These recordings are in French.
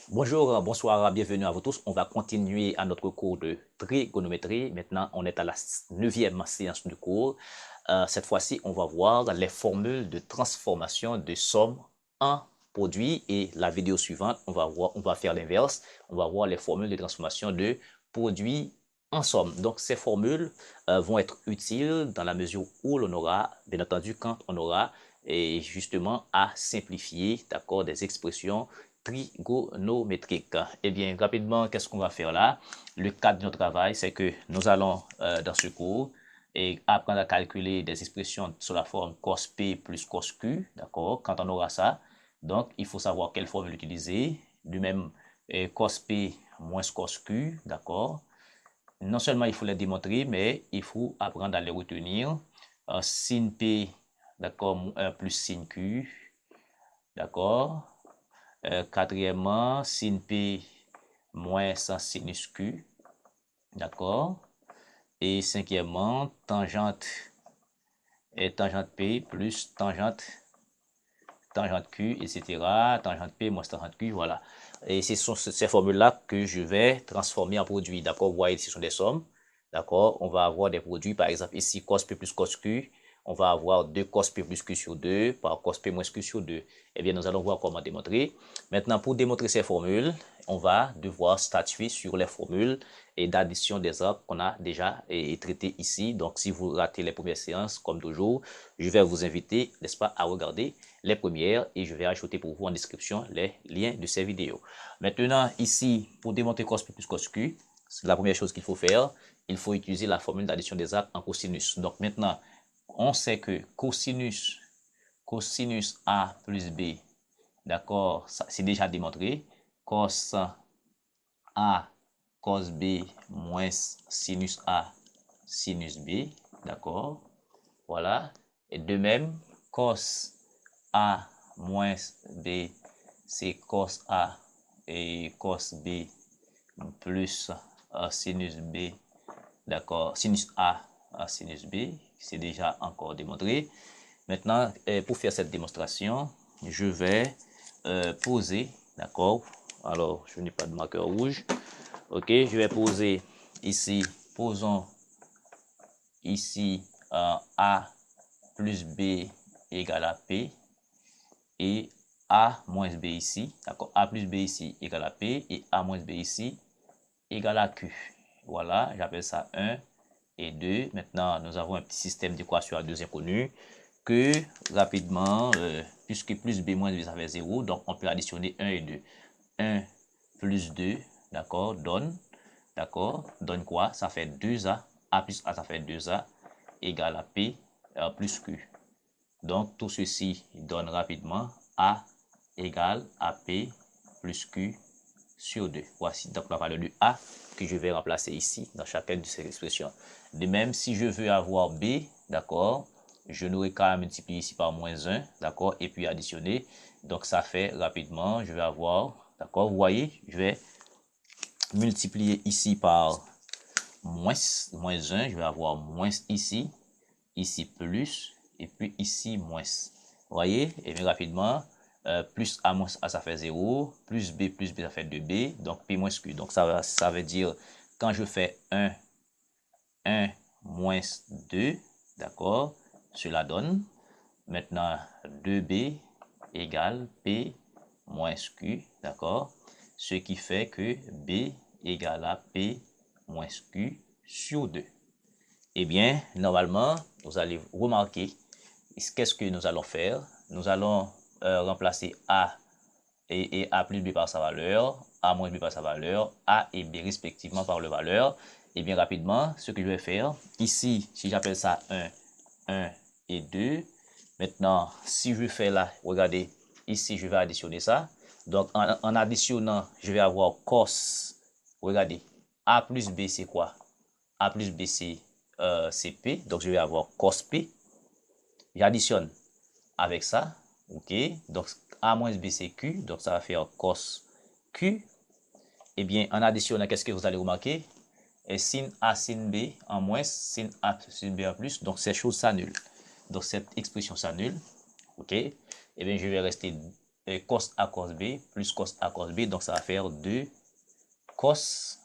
Bonjour, bonsoir, bienvenue à vous tous. On va continuer à notre cours de trigonométrie. Maintenant, on est à la 9e séance du cours. Cette fois-ci, on va voir les formules de transformation de somme en produit. Et la vidéo suivante, on va faire l'inverse. On va voir les formules de transformation de produit en somme. Donc, ces formules vont être utiles dans la mesure où l'on aura, bien entendu, quand on aura et justement à simplifier, d'accord, des expressions trigonométrique. Eh bien, rapidement, qu'est-ce qu'on va faire là? Le cadre de notre travail, c'est que nous allons, dans ce cours, apprendre à calculer des expressions sous la forme cos P plus cos Q, d'accord? Quand on aura ça, donc, il faut savoir quelle formule utiliser. Du même, cos P moins cos Q, d'accord? Non seulement il faut les démontrer, mais il faut apprendre à les retenir. Sin P, d'accord, plus sin Q, d'accord? Quatrièmement, sin P moins sinus Q, d'accord? Et cinquièmement, tangente P plus tangente Q, etc. Tangente P moins tangente Q, voilà. Et ce sont ces formules-là que je vais transformer en produits, d'accord? Vous voyez, ce sont des sommes, d'accord? On va avoir des produits, par exemple, ici, cos P plus cos Q, on va avoir 2 cos P plus Q sur 2 par cos P moins Q sur 2. Eh bien, nous allons voir comment démontrer. Maintenant, pour démontrer ces formules, on va devoir statuer sur les formules et d'addition des arbres qu'on a déjà traité ici. Donc, si vous ratez les premières séances, comme toujours, je vais vous inviter, n'est-ce pas, à regarder les premières et je vais ajouter pour vous en description les liens de ces vidéos. Maintenant, ici, pour démontrer cos P plus cos Q, c'est la première chose qu'il faut faire. Il faut utiliser la formule d'addition des arbres en cosinus. Donc, maintenant, on sait que cosinus A plus B, d'accord, c'est déjà démontré. Cos A, cos B moins sinus A, sinus B, d'accord, voilà. Et de même, cos A moins B, c'est cos A et cos B plus sinus B, d'accord, sinus A à sinus B, c'est déjà encore démontré. Maintenant, pour faire cette démonstration, je vais poser, d'accord, alors je n'ai pas de marqueur rouge, ok, je vais poser ici, posons ici A plus B égale à P et A moins B ici, d'accord, A plus B ici égale à P et A moins B ici égale à Q. Voilà, j'appelle ça 1 et 2. Maintenant, nous avons un petit système d'équation à deux inconnus que rapidement, puisque plus B moins B ça fait 0, donc on peut additionner 1 et 2. 1 plus 2, d'accord, donne quoi? Ça fait 2A, A plus A ça fait 2A, égale à P plus Q. Donc, tout ceci donne rapidement A égale à P plus Q sur 2. Voici donc la valeur de A que je vais remplacer ici dans chacune de ces expressions. De même, si je veux avoir B, d'accord, je n'aurai qu'à multiplier ici par moins 1, d'accord, et puis additionner. Donc, ça fait rapidement, je vais avoir, d'accord, vous voyez, je vais multiplier ici par moins 1, je vais avoir moins ici, ici plus, et puis ici moins. Vous voyez, et bien rapidement, plus A moins A ça fait 0, plus B ça fait 2B, donc P moins Q. Donc ça veut dire, quand je fais 1 moins 2, d'accord, cela donne maintenant 2B égale P moins Q, d'accord, ce qui fait que B égale à P moins Q sur 2. Eh bien, normalement, vous allez remarquer, qu'est-ce que nous allons faire? Nous allons remplacer A et A plus B par sa valeur, A moins B par sa valeur, A et B respectivement par leur valeur. Et bien rapidement, ce que je vais faire, ici, si j'appelle ça 1 et 2, maintenant, si je fais là, regardez, ici, je vais additionner ça. Donc, en additionnant, je vais avoir cos, regardez, A plus B, c'est quoi? A plus B, c'est P, donc je vais avoir cos P. J'additionne avec ça, ok, donc A moins B c'est Q, donc ça va faire cos Q. Et bien, en additionnant, qu'est-ce que vous allez remarquer? Et sin A sin B en moins, sin A sin B en plus, donc ces choses s'annulent. Donc cette expression s'annule, ok. Et bien, je vais rester cos A cos B plus cos A cos B. Donc, ça va faire 2 cos,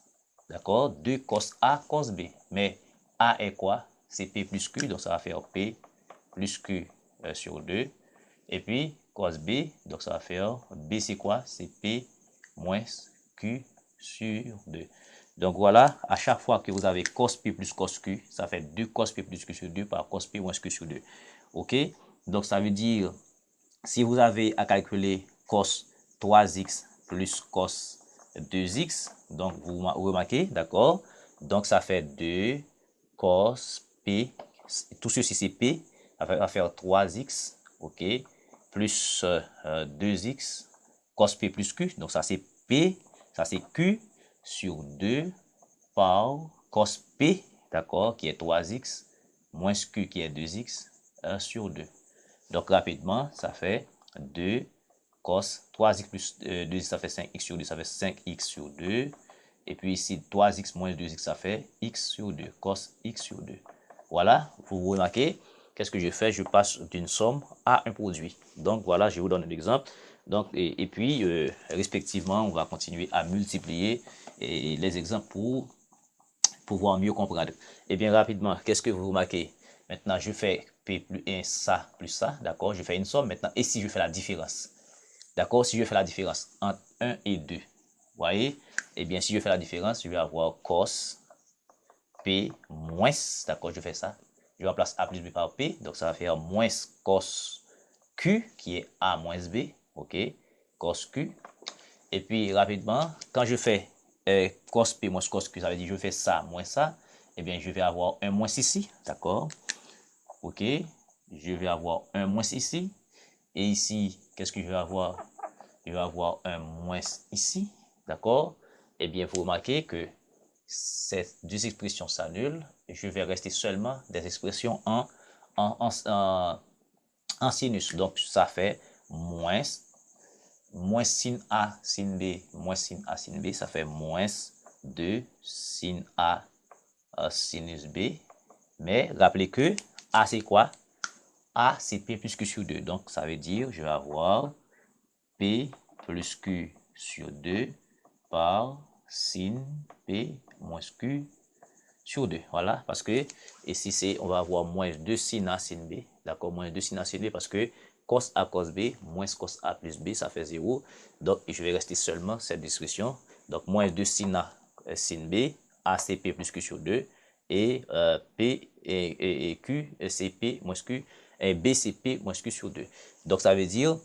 d'accord, 2 cos A cos B. Mais A est quoi? C'est P plus Q, donc ça va faire P plus Q sur 2. Et puis, cos B, donc ça va faire B, c'est quoi? C'est P moins Q sur 2. Donc voilà, à chaque fois que vous avez cos P plus cos Q, ça fait 2 cos P plus Q sur 2 par cos P moins Q sur 2. OK? Donc ça veut dire, si vous avez à calculer cos 3x plus cos 2x, donc vous remarquez, d'accord? Donc ça fait 2 cos P, tout ceci c'est P, ça va faire 3x, ok, plus 2x, cos P plus Q, donc ça c'est P, ça c'est Q sur 2 par cos P, d'accord, qui est 3x, moins Q qui est 2x, sur 2. Donc rapidement, ça fait 2 cos 3x plus 2x, ça fait 5x sur 2, ça fait 5x sur 2. Et puis ici, 3x moins 2x, ça fait x sur 2, cos x sur 2. Voilà, vous remarquez, qu'est-ce que je fais? Je passe d'une somme à un produit. Donc voilà, je vous donne un exemple. Donc, et puis, respectivement, on va continuer à multiplier les exemples pour pouvoir mieux comprendre. Et bien rapidement, qu'est-ce que vous remarquez? Maintenant, je fais P plus 1, ça plus ça, d'accord? Je fais une somme maintenant. Et si je fais la différence? D'accord? Si je fais la différence entre 1 et 2, vous voyez? Eh bien, si je fais la différence, je vais avoir cos P moins, d'accord? Je fais ça. Je remplace A plus B par P, donc ça va faire moins cos Q, qui est A moins B, ok? Cos Q. Et puis, rapidement, quand je fais cos P moins cos Q, ça veut dire je fais ça moins ça, eh bien, je vais avoir un moins ici, d'accord? Ok? Je vais avoir un moins ici. Et ici, qu'est-ce que je vais avoir? Je vais avoir un moins ici, d'accord? Eh bien, vous remarquez que ces deux expressions s'annulent. Je vais rester seulement des expressions en sinus. Donc, ça fait moins sin A sin B moins sin A sin B, ça fait moins 2 sin A sinus B. Mais rappelez que A c'est quoi? A c'est P plus Q sur 2. Donc ça veut dire je vais avoir P plus Q sur 2 par sin P moins Q sur 2. Voilà, parce que ici c'est, on va avoir moins 2 sin A sin B. D'accord, moins 2 sin A sin B parce que cos A cos B moins cos A plus B, ça fait 0. Donc, je vais rester seulement cette discussion. Donc, moins 2 sin A sin B, A c'est P plus Q sur 2. Et P et Q c'est P moins Q. Et B c'est P moins Q sur 2. Donc, ça veut dire,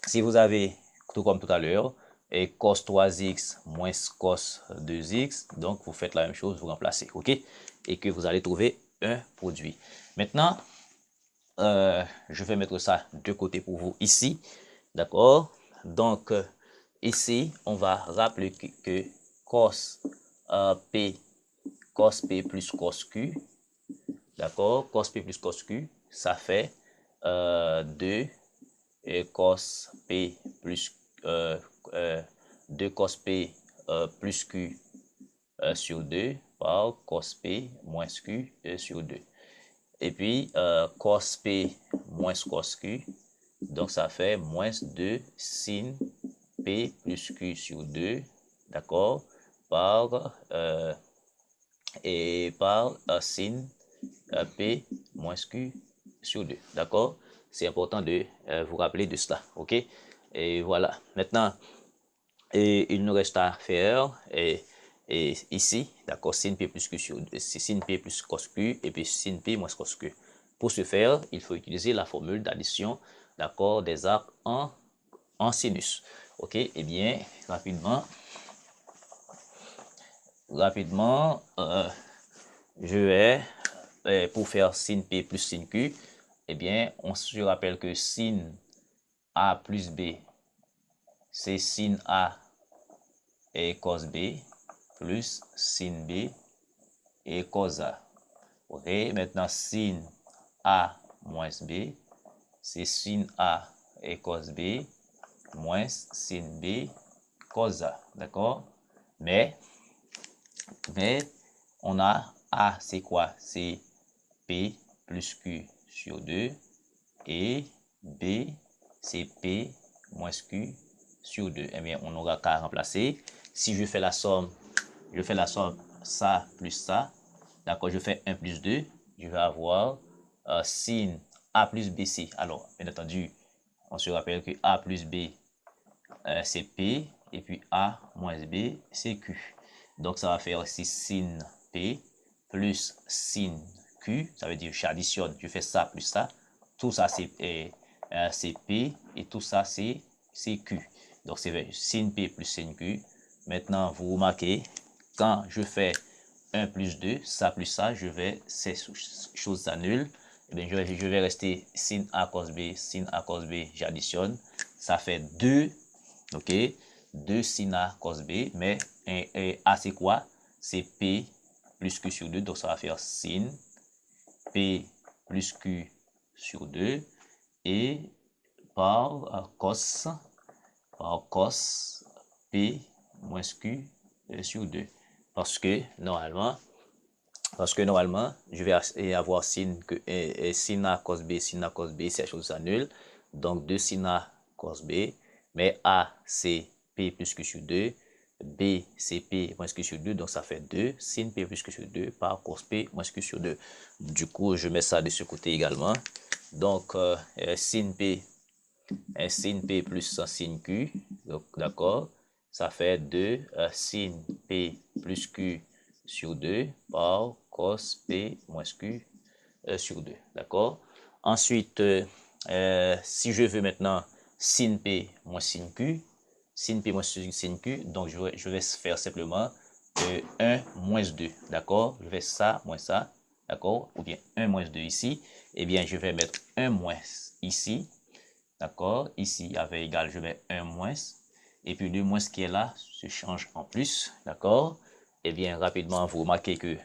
si vous avez, tout comme tout à l'heure, et cos 3x moins cos 2x, donc vous faites la même chose, vous remplacez, ok? Et que vous allez trouver un produit. Maintenant, je vais mettre ça de côté pour vous ici, d'accord? Donc, ici, on va rappeler que cos P plus cos Q, d'accord? Cos P plus cos Q, ça fait 2 et cos P plus 2 cos P plus Q sur 2 par cos P moins Q sur 2. Et puis, cos P moins cos Q, donc ça fait moins 2 sin P plus Q sur 2, d'accord, par, sin P moins Q sur 2, d'accord? C'est important de vous rappeler de cela, ok? Et voilà, maintenant, il nous reste à faire et ici, d'accord, sin P plus Q sur sin P plus cos Q et puis sin P moins cos Q. Pour ce faire, il faut utiliser la formule d'addition, d'accord, des arcs en sinus. Ok, eh bien, rapidement, je vais, pour faire sin P plus sin Q, eh bien, on se rappelle que sin A plus B, c'est sin A et cos B, plus sin B et cos A. Ok, maintenant sin A moins B, c'est sin A et cos B, moins sin B cos A. D'accord? Mais, on a A, c'est quoi? C'est P plus Q sur 2 et B, c'est P moins Q sur 2. Eh bien, on aura qu'à remplacer. Si je fais la somme, ça plus ça. D'accord, je fais 1 plus 2. Je vais avoir sin A plus BC. Alors, bien entendu, on se rappelle que A plus B, c'est P. Et puis A moins B, c'est Q. Donc, ça va faire aussi sin P plus sin Q. Ça veut dire, j'additionne, je fais ça plus ça. Tout ça, c'est P. Et tout ça, c'est Q. Donc, c'est sin P plus sin Q. Maintenant, vous remarquez, quand je fais 1 plus 2, ça plus ça, ces choses s'annulent. Eh bien, je vais rester sin A cos B, j'additionne. Ça fait 2, ok, 2 sin A cos B, mais A c'est quoi? C'est P plus Q sur 2, donc ça va faire sin P plus Q sur 2 et par cos P moins Q sur 2. Parce que normalement, je vais avoir sin A cos B, ces choses s'annulent. Donc 2 sin A cos B, mais A c'est P plus Q sur 2, B c'est P moins Q sur 2, donc ça fait 2 sin P plus Q sur 2 par cos P moins Q sur 2. Du coup, je mets ça de ce côté également. Donc sin P plus sin Q, donc d'accord, ça fait 2 sin P plus Q sur 2 par cos P moins Q sur 2, d'accord. Ensuite, si je veux maintenant sin P moins sin Q, donc je vais faire simplement 1 moins 2, d'accord. Je vais ça moins ça, d'accord, ou bien 1 moins 2 ici. Eh bien, je vais mettre 1 moins ici. D'accord, ici avec égal, je mets 1 moins. Et puis le moins qui est là se change en plus. D'accord. Et bien rapidement, vous remarquez que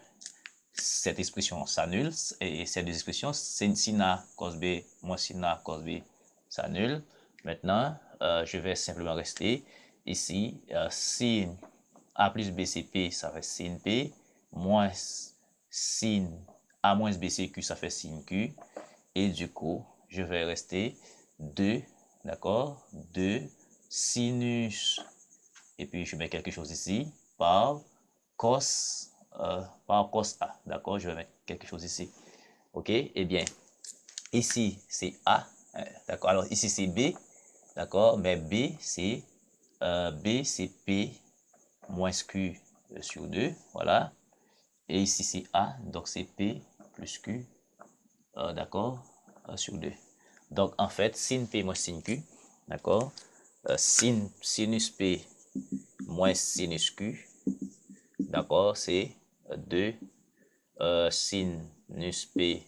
cette expression s'annule. Et ces deux expressions, sin A cos B moins sin A cos B s'annule. Maintenant, je vais simplement rester ici. Sin A plus B c'est P, ça fait sin P. Moins sin A moins B c'est Q, ça fait sin Q. Et du coup, je vais rester 2, d'accord, 2 sinus, et puis je mets quelque chose ici, par cos A, d'accord, je vais mettre quelque chose ici, ok, et bien, ici c'est A, d'accord, alors ici c'est B, d'accord, mais B c'est P moins Q sur 2, voilà, et ici c'est A, donc c'est P plus Q, d'accord, sur 2. Donc, en fait, sin P moins sin Q, d'accord, sinus P moins sinus Q, d'accord, c'est 2 sinus P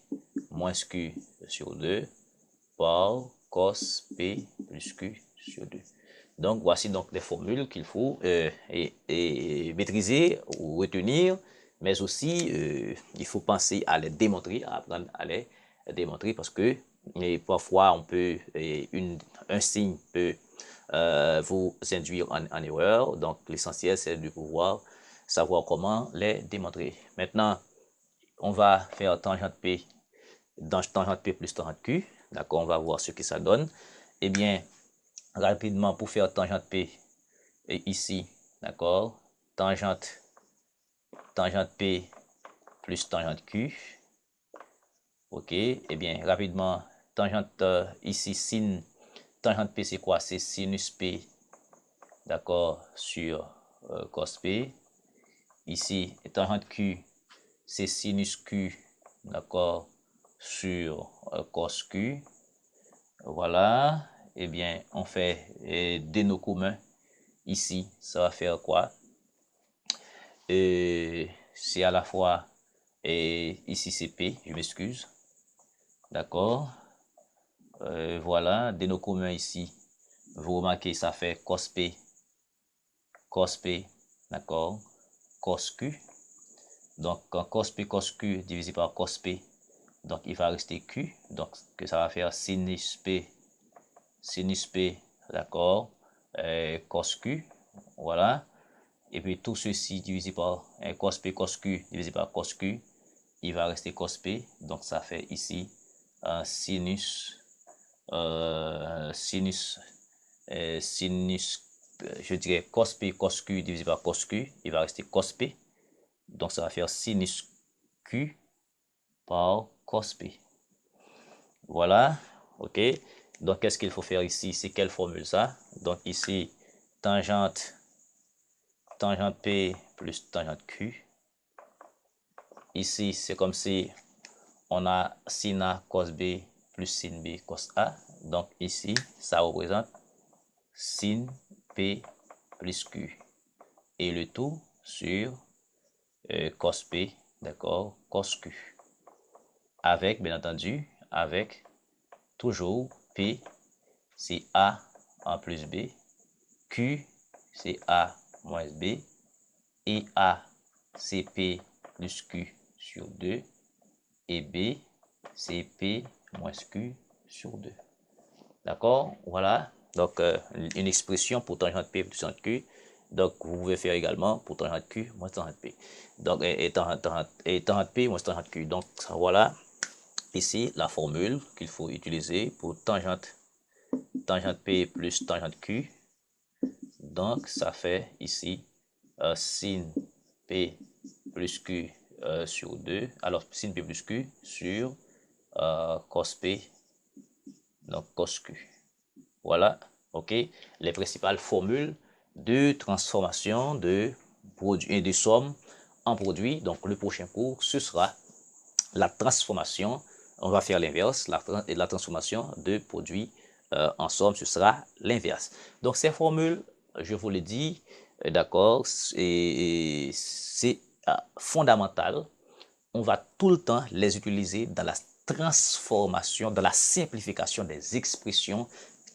moins Q sur 2 par cos P plus Q sur 2. Donc, voici donc les formules qu'il faut maîtriser ou retenir, mais aussi, il faut penser à les démontrer, à apprendre à les démontrer, parce que parfois, un signe peut vous induire en erreur. Donc, l'essentiel, c'est de pouvoir savoir comment les démontrer. Maintenant, on va faire tangente P, tangente P plus tangente Q. D'accord, on va voir ce que ça donne. Eh bien, rapidement, pour faire tangente P, et ici, d'accord, tangente P plus tangente Q. Ok, eh bien, rapidement, tangente ici, tangente P, c'est quoi? C'est sinus P, d'accord, sur cos P. Ici, tangente Q, c'est sinus Q, d'accord, sur cos Q. Voilà, eh bien, on fait déno commun. Ici, ça va faire quoi? C'est à la fois, et ici c'est P, je m'excuse. D'accord. Voilà, déno commun ici. Vous remarquez, ça fait cos P, d'accord, cos Q. Donc, cos Q divisé par cos P, donc il va rester Q. Donc, que ça va faire sinus P, d'accord, cos Q. Voilà. Et puis tout ceci divisé par cos P, cos Q, divisé par cos Q, il va rester cos P. Donc ça fait ici sinus sinus, je dirais cos P cos Q divisé par cos Q, il va rester cos P. Donc ça va faire sinus Q par cos P. Voilà, ok. Donc qu'est-ce qu'il faut faire ici? C'est quelle formule ça? Donc ici, tangente P plus tangente Q. Ici, c'est comme si on a sin A cos B plus sin B cos A. Donc ici, ça représente sin P plus Q. Et le tout sur cos P, d'accord, cos Q. Avec, bien entendu, avec toujours P, c'est A en plus B. Q, c'est A moins B. Et A, c'est P plus Q sur 2. Et B, c'est P moins Q sur 2. D'accord? Voilà. Donc, une expression pour tangente P plus tangente Q. Donc, vous pouvez faire également pour tangente Q moins tangente P. Donc, et tangente P moins tangente Q. Donc, voilà ici la formule qu'il faut utiliser pour tangente P plus tangente Q. Donc, ça fait ici sin P plus Q sur 2. Alors, sin P plus Q sur cos P, donc cos Q. Voilà, ok, les principales formules de transformation de produits et de sommes en produits. Donc, le prochain cours, ce sera la transformation. On va faire l'inverse, la transformation de produits en somme, ce sera l'inverse. Donc, ces formules, je vous le dis, d'accord, c'est fondamental. On va tout le temps les utiliser dans la transformation, dans la simplification des expressions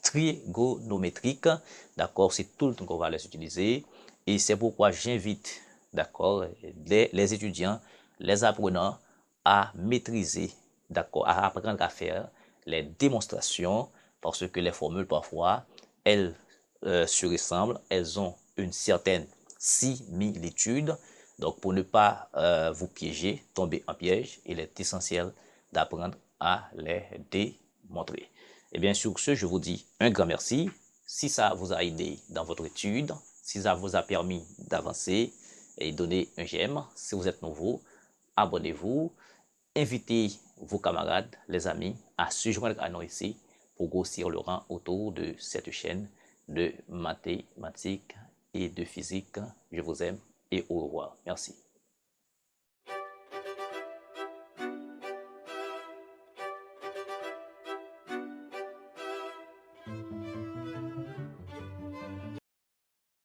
trigonométriques. D'accord, c'est tout le temps qu'on va les utiliser. Et c'est pourquoi j'invite, d'accord, les étudiants, les apprenants à maîtriser, d'accord, à apprendre à faire les démonstrations parce que les formules, parfois, elles se ressemblent, elles ont une certaine similitude. Donc, pour ne pas vous piéger, tomber en piège, il est essentiel d'apprendre à les démontrer. Et bien, sur ce, je vous dis un grand merci. Si ça vous a aidé dans votre étude, si ça vous a permis d'avancer, et donner un j'aime. Si vous êtes nouveau, abonnez-vous. Invitez vos camarades, les amis, à se joindre à nous ici pour grossir le rang autour de cette chaîne de mathématiques et de physique. Je vous aime et au revoir. Merci.